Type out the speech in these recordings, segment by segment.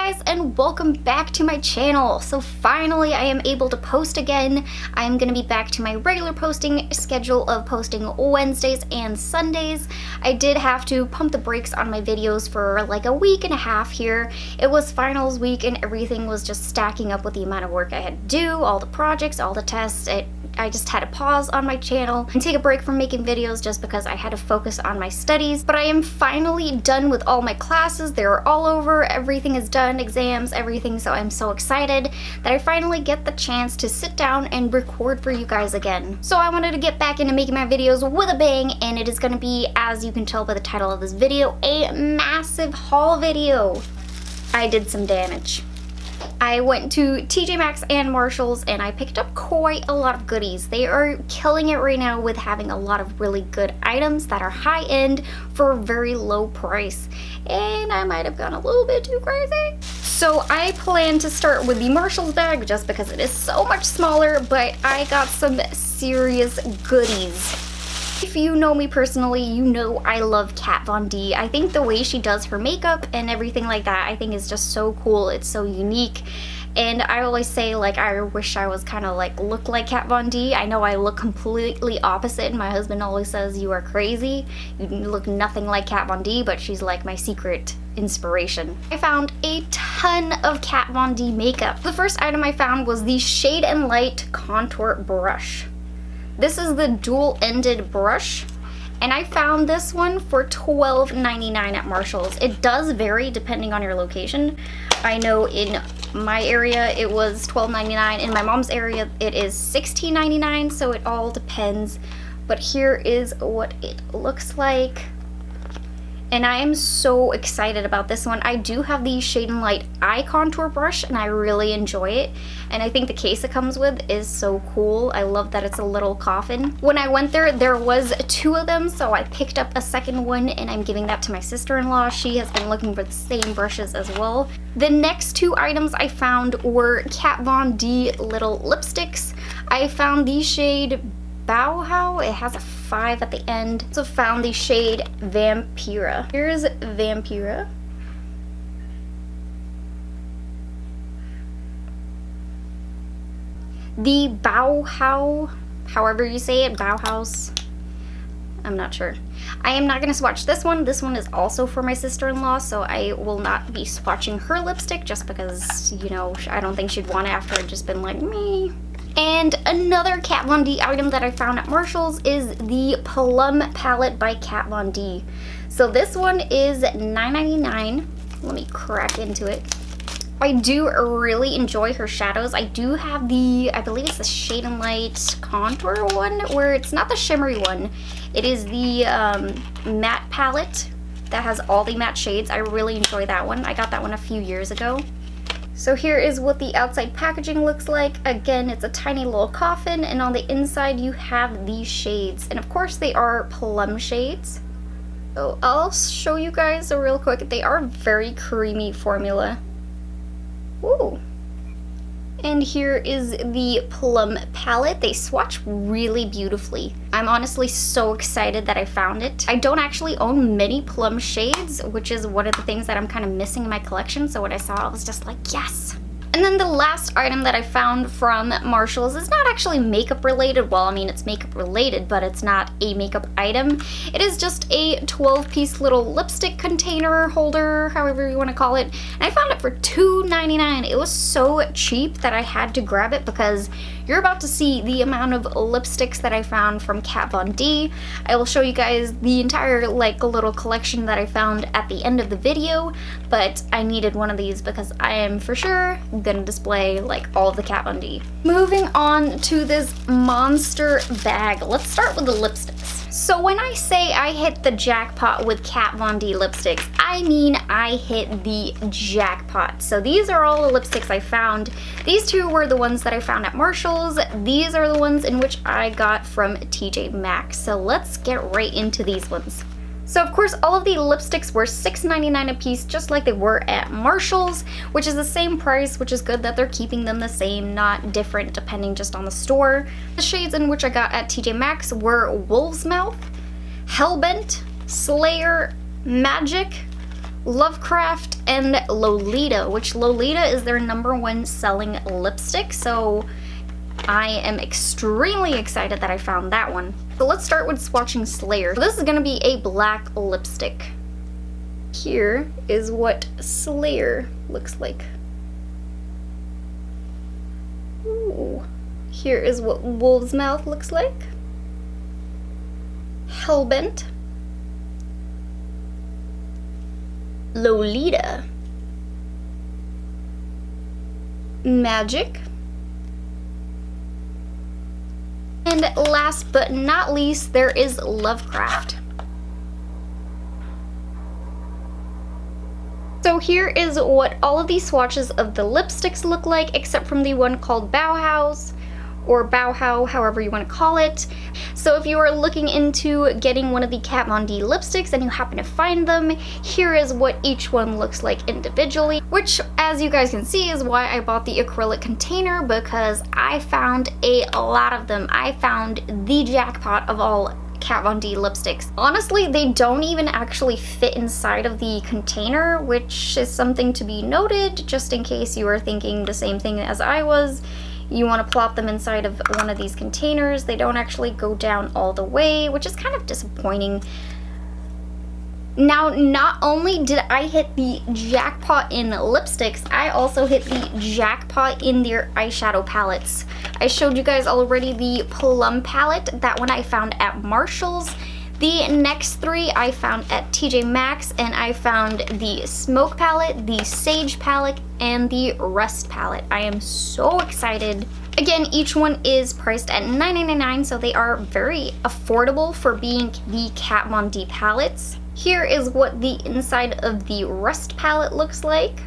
guys, and welcome back to my channel. So finally I am able to post again. I'm gonna be back to my regular posting schedule of posting Wednesdays and Sundays. I did have to pump the brakes on my videos for like a week and a half here. It was finals week and everything was just stacking up with the amount of work I had to do, all the projects, all the tests. I just had to pause on my channel and take a break from making videos just because I had to focus on my studies. But I am finally done with all my classes. They're all over, everything is done, exams, everything, so I'm so excited that I finally get the chance to sit down and record for you guys again. So I wanted to get back into making my videos with a bang, and it is going to be, as you can tell by the title of this video, a massive haul video. I did some damage. I went to TJMAXX and Marshalls and I picked up quite a lot of goodies. They are killing it right now with having a lot of really good items that are high end for a very low price. And I might have gone a little bit too crazy. So I plan to start with the Marshalls bag just because it is so much smaller, but I got some serious goodies. If you know me personally, you know I love Kat Von D. I think the way she does her makeup and everything like that, I think is just so cool. It's so unique. And I always say, like, I wish I was kind of like look like Kat Von D. I know I look completely opposite, and my husband always says you are crazy. You look nothing like Kat Von D, but she's like my secret inspiration. I found a ton of Kat Von D makeup. The first item I found was the Shade and Light Contour Brush. This is the dual-ended brush, and I found this one for $12.99 at Marshalls. It does vary depending on your location. I know in my area it was $12.99. In my mom's area it is $16.99, so it all depends. But here is what it looks like. And I am so excited about this one. I do have the Shade and Light Eye Contour Brush, and I really enjoy it. And I think the case it comes with is so cool. I love that it's a little coffin. When I went there was two of them, so I picked up a second one, and I'm giving that to my sister-in-law. She has been looking for the same brushes as well. The next two items I found were Kat Von D little lipsticks. I found the shade Bauhau. It has a 5 at the end. So found the shade Vampira. Here's Vampira. The Bauhau, however you say it, Bauhaus, I'm not sure. I am not going to swatch this one. This one is also for my sister-in-law, so I will not be swatching her lipstick just because, you know, I don't think she'd want it after I'd just been like, me. And another Kat Von D item that I found at Marshalls is the Plum Palette by Kat Von D. So this one is $9.99. Let me crack into it. I do really enjoy her shadows. I do have the, I believe it's the Shade and Light Contour one, where it's not the shimmery one. It is the matte palette that has all the matte shades. I really enjoy that one. I got that one a few years ago. So here is what the outside packaging looks like. Again, it's a tiny little coffin, and on the inside you have these shades. And of course they are plum shades. So I'll show you guys real quick. They are very creamy formula. Ooh. And here is the Plum Palette. They swatch really beautifully. I'm honestly so excited that I found it. I don't actually own many plum shades, which is one of the things that I'm kind of missing in my collection. So when I saw it, I was just like, yes. And then the last item that I found from Marshalls is not actually makeup related. Well, I mean, it's makeup related, but it's not a makeup item. It is just a 12-piece little lipstick container holder, however you want to call it. And I found it for $2.99. It was so cheap that I had to grab it because you're about to see the amount of lipsticks that I found from Kat Von D. I will show you guys the entire like little collection that I found at the end of the video, but I needed one of these because I am for sure gonna display like all of the Kat Von D. Moving on to this monster bag. Let's start with the lipsticks. So when I say I hit the jackpot with Kat Von D lipsticks, I mean I hit the jackpot. So these are all the lipsticks I found. These two were the ones that I found at Marshalls. These are the ones in which I got from TJMAXX. So let's get right into these ones. So of course all of the lipsticks were $6.99 a piece, just like they were at Marshalls, which is the same price, which is good that they're keeping them the same, not different depending just on the store. The shades in which I got at TJMAXX were Wolf's Mouth, Hellbent, Slayer, Magic, Lovecraft, and Lolita, which Lolita is their #1 selling lipstick, so I am extremely excited that I found that one. So let's start with swatching Slayer. So this is gonna be a black lipstick. Here is what Slayer looks like. Ooh. Here is what Wolf's Mouth looks like. Hellbent. Lolita. Magic. And last but not least, there is Lovecraft. So here is what all of these swatches of the lipsticks look like, except from the one called Bauhaus, or Bauhau, however you want to call it. So if you are looking into getting one of the Kat Von D lipsticks and you happen to find them, here is what each one looks like individually, which, as you guys can see, is why I bought the acrylic container, because I found a lot of them. I found the jackpot of all Kat Von D lipsticks. Honestly, they don't even actually fit inside of the container, which is something to be noted, just in case you are thinking the same thing as I was. You want to plop them inside of one of these containers. They don't actually go down all the way, which is kind of disappointing. Now, not only did I hit the jackpot in lipsticks, I also hit the jackpot in their eyeshadow palettes. I showed you guys already the plum palette. That one I found at Marshalls. The next three I found at TJMAXX, and I found the smoke palette, the sage palette, and the rust palette. I am so excited. Again, each one is priced at $9.99, so they are very affordable for being the Kat Von D palettes. Here is what the inside of the rust palette looks like.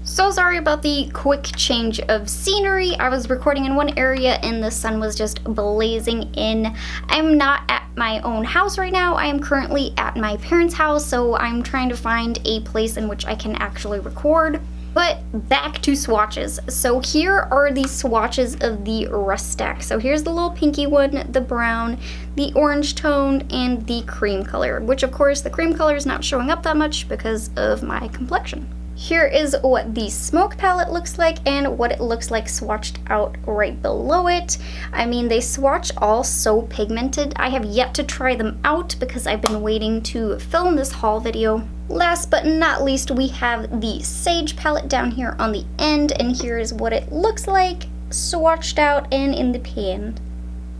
So sorry about the quick change of scenery. I was recording in one area and the sun was just blazing in. I'm not at my own house right now. I am currently at my parents' house, so I'm trying to find a place in which I can actually record. But back to swatches. So here are the swatches of the rust stack. So here's the little pinky one, the brown, the orange toned, and the cream color, which of course the cream color is not showing up that much because of my complexion. Here is what the smoke palette looks like and what it looks like swatched out right below it. I mean, they swatch all so pigmented. I have yet to try them out because I've been waiting to film this haul video. Last but not least, we have the sage palette down here on the end, and here is what it looks like swatched out and in the pan.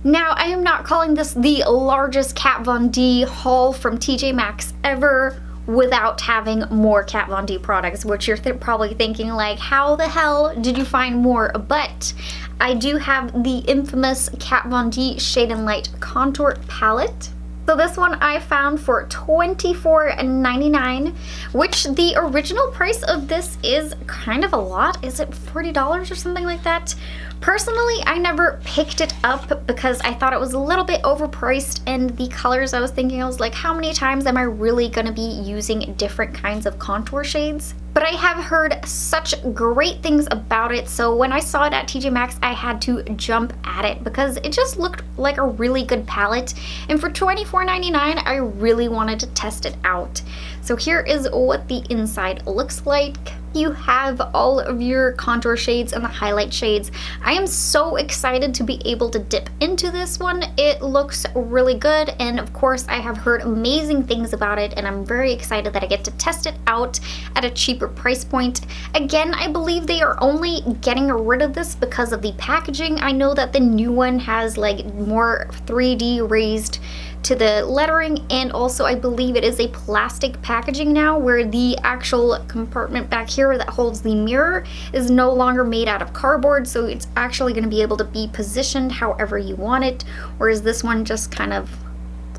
Now, I am not calling this the largest Kat Von D haul from TJMAXX ever without having more Kat Von D products, which you're probably thinking like, how the hell did you find more? But I do have the infamous Kat Von D Shade and Light Contour Palette. So this one I found for $24.99, which the original price of this is kind of a lot. Is it $40 or something like that? Personally, I never picked it up because I thought it was a little bit overpriced, and the colors I was thinking, I was like, how many times am I really gonna be using different kinds of contour shades? But I have heard such great things about it, so when I saw it at TJMAXX, I had to jump at it because it just looked like a really good palette, and for $24.99, I really wanted to test it out. So here is what the inside looks like. You have all of your contour shades and the highlight shades. I am so excited to be able to dip into this one. It looks really good, and of course I have heard amazing things about it, and I'm very excited that I get to test it out at a cheaper price point. Again, I believe they are only getting rid of this because of the packaging. I know that the new one has like more 3D raised to the lettering, and also I believe it is a plastic packaging now, where the actual compartment back here that holds the mirror is no longer made out of cardboard, so it's actually going to be able to be positioned however you want it, whereas this one just kind of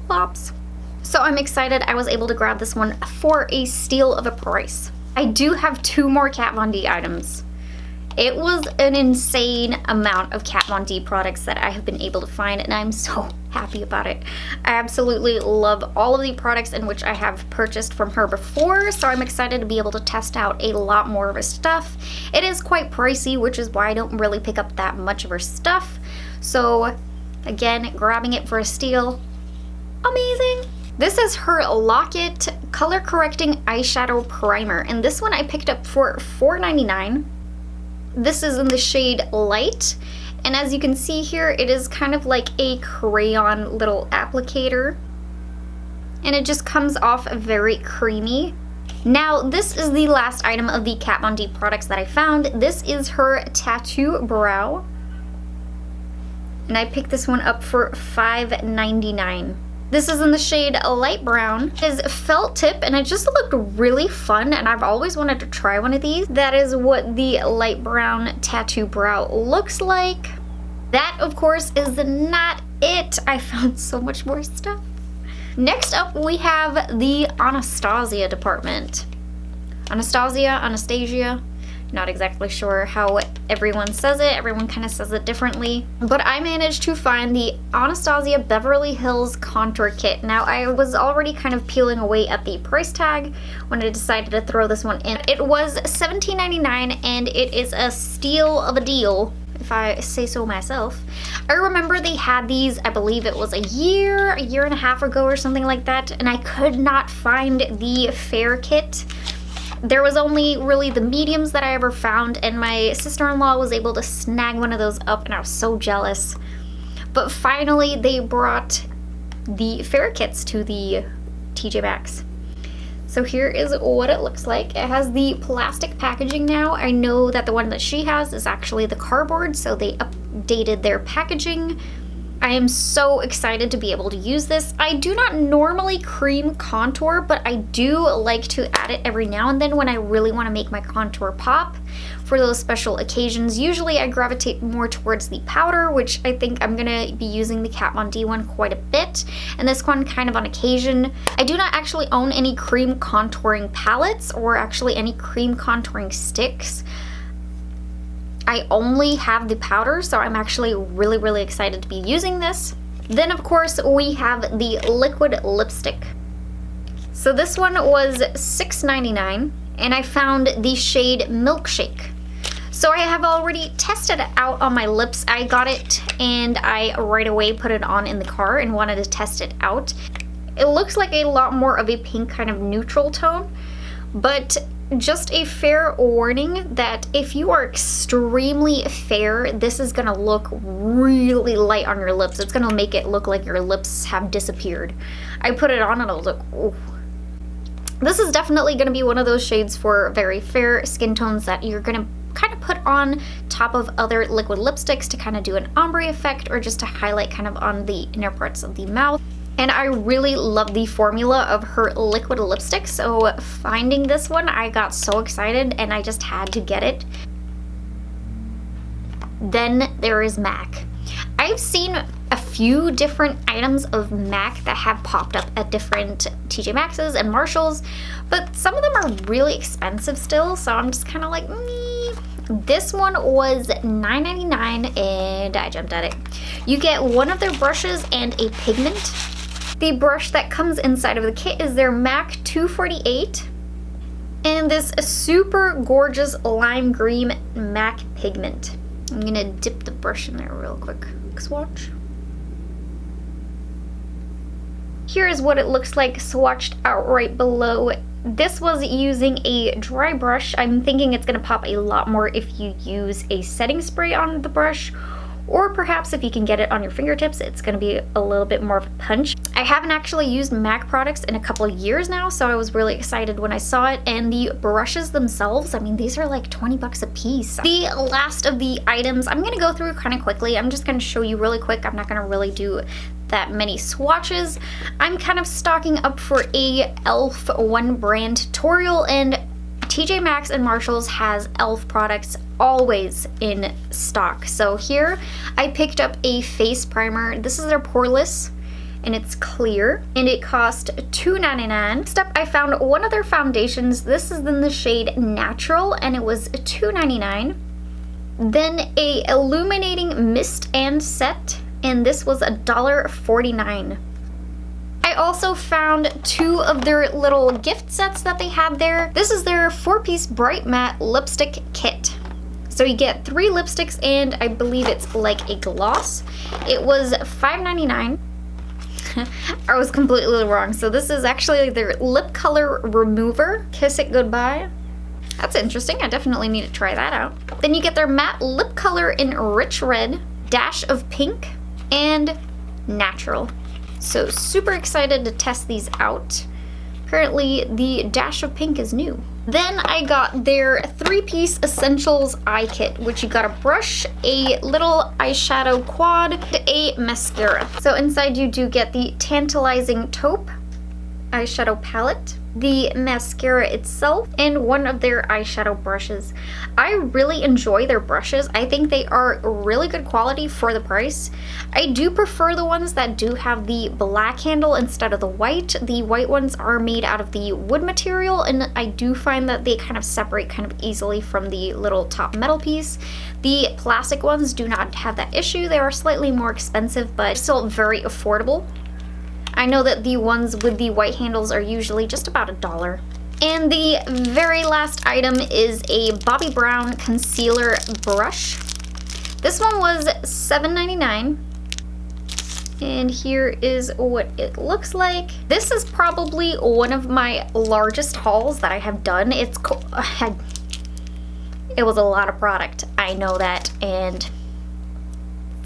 flops. So I'm excited I was able to grab this one for a steal of a price. I do have 2 more Kat Von D items. It was an insane amount of Kat Von D products that I have been able to find, and I'm so happy about it. I absolutely love all of the products in which I have purchased from her before, so I'm excited to be able to test out a lot more of her stuff. It is quite pricey, which is why I don't really pick up that much of her stuff. So again, grabbing it for a steal, amazing. This is her locket color correcting eyeshadow primer, and this one I picked up for $4.99. This is in the shade Light, and as you can see here, it is kind of like a crayon little applicator, and it just comes off very creamy. Now, this is the last item of the Kat Von D products that I found. This is her Tattoo Brow, and I picked this one up for $5.99. This is in the shade Light Brown. It is felt tip, and it just looked really fun, and I've always wanted to try one of these. That is what the Light Brown Tattoo Brow looks like. That, of course, is not it. I found so much more stuff. Next up, we have the Anastasia department. Anastasia, not exactly sure how everyone says it. Everyone kind of says it differently. But I managed to find the Anastasia Beverly Hills Contour Kit. Now, I was already kind of peeling away at the price tag when I decided to throw this one in. It was $17.99, and it is a steal of a deal, if I say so myself. I remember they had these, I believe it was a year and a half ago or something like that, and I could not find the fair kit. There was only really the mediums that I ever found, and my sister-in-law was able to snag one of those up, and I was so jealous. But finally, they brought the fair kits to the TJ Maxx. So here is what it looks like. It has the plastic packaging now. I know that the one that she has is actually the cardboard, so they updated their packaging. I am so excited to be able to use this. I do not normally cream contour, but I do like to add it every now and then when I really want to make my contour pop for those special occasions. Usually I gravitate more towards the powder, which I think I'm gonna be using the Kat Von D one quite a bit, and this one kind of on occasion. I do not actually own any cream contouring palettes or actually any cream contouring sticks. I only have the powder, so I'm actually really excited to be using this. Then, of course, we have the liquid lipstick. So this one was $6.99, and I found the shade Milkshake. So I have already tested it out on my lips. I got it, and I right away put it on in the car and wanted to test it out. It looks like a lot more of a pink kind of neutral tone, but just a fair warning that if you are extremely fair, this is gonna look really light on your lips. It's gonna make it look like your lips have disappeared. I put it on and I was like, oh. This is definitely gonna be one of those shades for very fair skin tones that you're gonna kind of put on top of other liquid lipsticks to kind of do an ombre effect, or just to highlight kind of on the inner parts of the mouth. And I really love the formula of her liquid lipstick, so finding this one, I got so excited and I just had to get it. Then there is MAC. I've seen a few different items of MAC that have popped up at different TJ Maxx's and Marshalls, but some of them are really expensive still, so I'm just kind of like, This one was $9.99 and I jumped at it. You get one of their brushes and a pigment. The brush that comes inside of the kit is their MAC 248, and this super gorgeous lime green MAC pigment. I'm gonna dip the brush in there real quick. Swatch. Here is what it looks like swatched out right below. This was using a dry brush. I'm thinking it's gonna pop a lot more if you use a setting spray on the brush, or perhaps if you can get it on your fingertips, it's gonna be a little bit more of a punch. I haven't actually used MAC products in a couple of years now, so I was really excited when I saw it. And the brushes themselves, I mean, these are like 20 bucks a piece. The last of the items, I'm gonna go through kind of quickly. I'm just gonna show you really quick. I'm not gonna really do that many swatches. I'm kind of stocking up for a e.l.f. one brand tutorial, and TJ Maxx and Marshalls has e.l.f. products always in stock. So here I picked up a face primer. This is their poreless, and it's clear, and it cost $2.99. Next up, I found one of their foundations. This is in the shade Natural, and it was $2.99. Then a illuminating mist and set, and this was $1.49. I also found two of their little gift sets that they had there. This is their 4-piece bright matte lipstick kit. So you get 3 lipsticks, and I believe it's like a gloss. It was $5.99. I was completely wrong. So this is actually their lip color remover. Kiss It Goodbye. That's interesting. I definitely need to try that out. Then you get their matte lip color in Rich Red, Dash of Pink, and Natural. So super excited to test these out. Currently, the Dash of Pink is new. Then I got their 3-piece Essentials eye kit, which you got a brush, a little eyeshadow quad, and a mascara. So inside you do get the Tantalizing Taupe eyeshadow palette, the mascara itself, and one of their eyeshadow brushes. I really enjoy their brushes. I think they are really good quality for the price. I do prefer the ones that do have the black handle instead of the white. The white ones are made out of the wood material, and I do find that they kind of separate kind of easily from the little top metal piece. The plastic ones do not have that issue. They are slightly more expensive, but still very affordable. I know that the ones with the white handles are usually just about $1. And the very last item is a Bobbi Brown concealer brush. This one was $7.99. And here is what it looks like. This is probably one of my largest hauls that I have done. It was a lot of product, I know that, and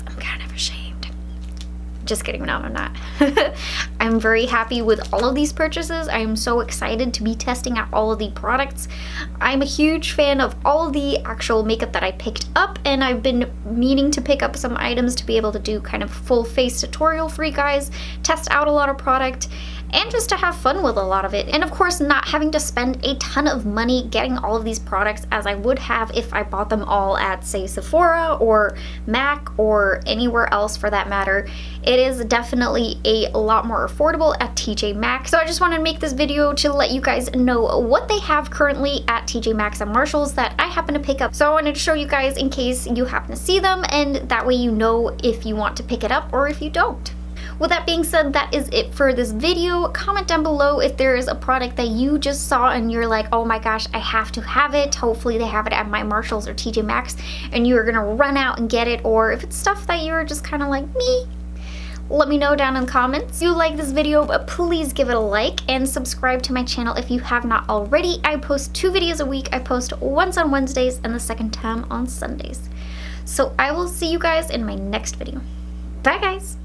I'm kind of ashamed. Just kidding, no, I'm not. I'm very happy with all of these purchases. I am so excited to be testing out all of the products. I'm a huge fan of all of the actual makeup that I picked up, and I've been meaning to pick up some items to be able to do kind of full face tutorial for you guys, test out a lot of product, and just to have fun with a lot of it. And of course, not having to spend a ton of money getting all of these products as I would have if I bought them all at, say, Sephora or MAC or anywhere else for that matter. It is definitely a lot more affordable at TJ Maxx. So I just wanted to make this video to let you guys know what they have currently at TJ Maxx and Marshalls that I happen to pick up. So I wanted to show you guys in case you happen to see them, and that way you know if you want to pick it up or if you don't. With that being said, that is it for this video. Comment down below if there is a product that you just saw and you're like, oh my gosh, I have to have it. Hopefully they have it at my Marshalls or TJ Maxx and you're gonna run out and get it, or if it's stuff that you're just kind of like me. Let me know down in the comments. If you like this video, please give it a like and subscribe to my channel if you have not already. I post 2 videos a week. I post once on Wednesdays and the second time on Sundays. So I will see you guys in my next video. Bye guys!